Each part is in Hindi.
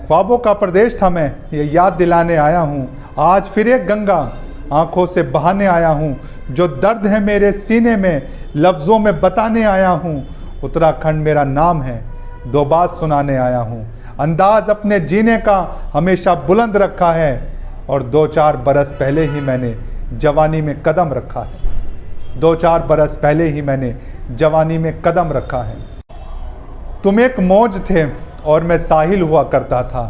ख्वाबों का प्रदेश था मैं, ये याद दिलाने आया हूँ। आज फिर एक गंगा आंखों से बहाने आया हूँ। जो दर्द है मेरे सीने में लफ्ज़ों में बताने आया हूँ। उत्तराखंड मेरा नाम है, दो बात सुनाने आया हूँ। अंदाज अपने जीने का हमेशा बुलंद रखा है और 2-4 बरस पहले ही मैंने जवानी में कदम रखा है। 2-4 बरस पहले ही मैंने जवानी में कदम रखा है। तुम एक मौज थे और मैं साहिल हुआ करता था।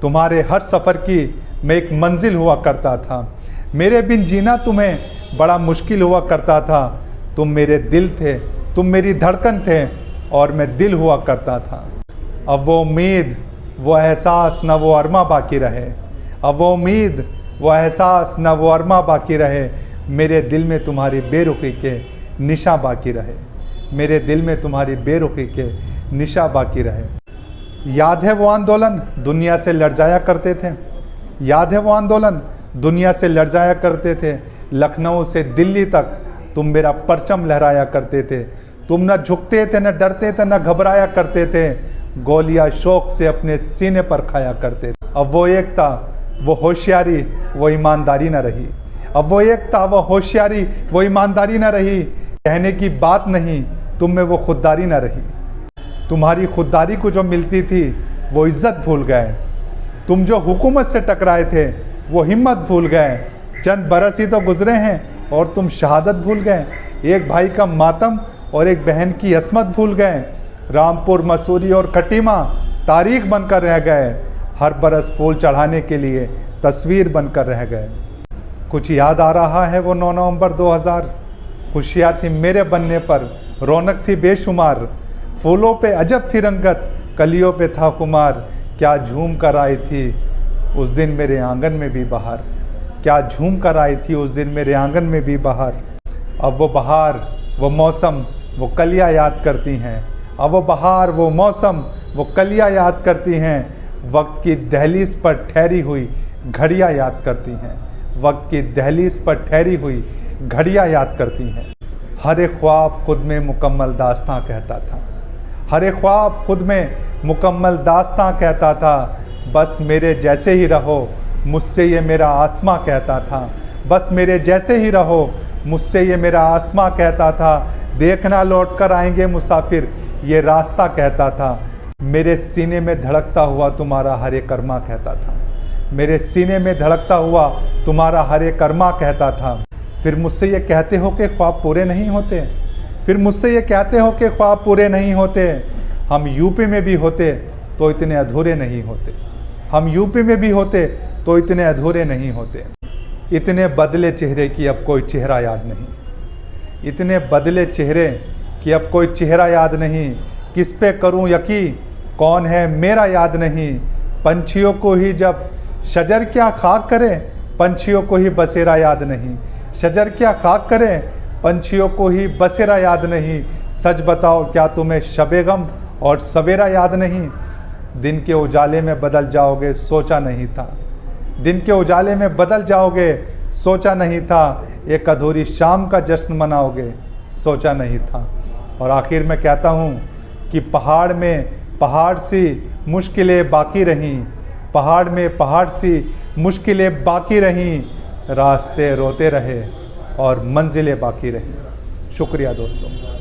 तुम्हारे हर सफ़र की मैं एक मंजिल हुआ करता था। मेरे बिन जीना तुम्हें बड़ा मुश्किल हुआ करता था। तुम मेरे दिल थे, तुम मेरी धड़कन थे और मैं दिल हुआ करता था। अब वो उम्मीद, वो एहसास, न वो अरमा बाकी रहे। अब वो उम्मीद, वो एहसास, न वो अरमा बाकी रहे। मेरे दिल में तुम्हारी बेरुखी के निशा बाकी रहे। मेरे दिल में तुम्हारी बेरुखी के निशा बाकी रहे। याद है वो आंदोलन दुनिया से लड़ जाया करते थे। याद है वो आंदोलन दुनिया से लड़ जाया करते थे। लखनऊ से दिल्ली तक तुम मेरा परचम लहराया करते थे। तुम न झुकते थे, न डरते थे, न घबराया करते थे। गोलियां शौक से अपने सीने पर खाया करते थे। अब वो एकता, वो होशियारी, वो ईमानदारी न रही। अब वो एकता, वो होशियारी, वो ईमानदारी न रही। कहने की बात नहीं, तुम में वो खुददारी न रही। तुम्हारी खुददारी को जो मिलती थी वो इज्जत भूल गए। तुम जो हुकूमत से टकराए थे वो हिम्मत भूल गए। चंद बरस ही तो गुजरे हैं और तुम शहादत भूल गए। एक भाई का मातम और एक बहन की असमत भूल गए। रामपुर, मसूरी और खटीमा तारीख बनकर रह गए। हर बरस फूल चढ़ाने के लिए तस्वीर बनकर रह गए। कुछ याद आ रहा है वो 9 नवंबर 2000। खुशियाँ थी मेरे बनने पर, रौनक थी बेशुमार। फूलों पे अजब थी रंगत, कलियों पे था खुमार। क्या झूम कर आई थी उस दिन मेरे आंगन में भी बहार। क्या झूम कर आई थी उस दिन मेरे आंगन में भी बहार। अब वो बहार, वो मौसम, वो कलियाँ याद करती हैं। अब वो बहार, वो मौसम, वो कलियाँ याद करती हैं। वक्त की दहलीज पर ठहरी हुई घड़ियाँ याद करती हैं। वक्त की दहलीज पर ठहरी हुई घड़ियाँ याद करती हैं। हर एक ख्वाब खुद में मुकम्मल दास्तां कहता था। हर एक ख्वाब खुद में मुकम्मल दास्तां कहता था। बस मेरे जैसे ही रहो, मुझसे ये मेरा आसमां कहता था। बस मेरे जैसे ही रहो, मुझसे ये मेरा आसमां कहता था। देखना लौट कर आएंगे मुसाफिर, ये रास्ता कहता था। मेरे सीने में धड़कता हुआ तुम्हारा हर एक अरमा कहता था। मेरे सीने में धड़कता हुआ तुम्हारा हर एक अरमा कहता था। फिर मुझसे ये कहते हो कि ख्वाब पूरे नहीं होते। फिर मुझसे ये कहते हो कि ख्वाब पूरे नहीं होते। हम यूपी में भी होते तो इतने अधूरे नहीं होते। हम यूपी में भी होते तो इतने अधूरे नहीं होते। इतने बदले चेहरे की अब कोई चेहरा याद नहीं। इतने बदले चेहरे कि अब कोई चेहरा याद नहीं। किस पे करूं यकीन, कौन है मेरा याद नहीं। पंछियों को ही जब शजर क्या खाक करे, पंछियों को ही बसेरा याद नहीं। शजर क्या खाक करे, पंछियों को ही बसेरा याद नहीं। सच बताओ क्या तुम्हें शबे गम और सवेरा याद नहीं। दिन के उजाले में बदल जाओगे सोचा नहीं था। दिन के उजाले में बदल जाओगे सोचा नहीं था। एक अधूरी शाम का जश्न मनाओगे सोचा नहीं था। और आखिर में कहता हूँ कि पहाड़ में पहाड़ सी मुश्किलें बाकी रहीं। पहाड़ में पहाड़ सी मुश्किलें बाकी रहीं। रास्ते रोते रहे और मंजिलें बाकी रहीं। शुक्रिया दोस्तों।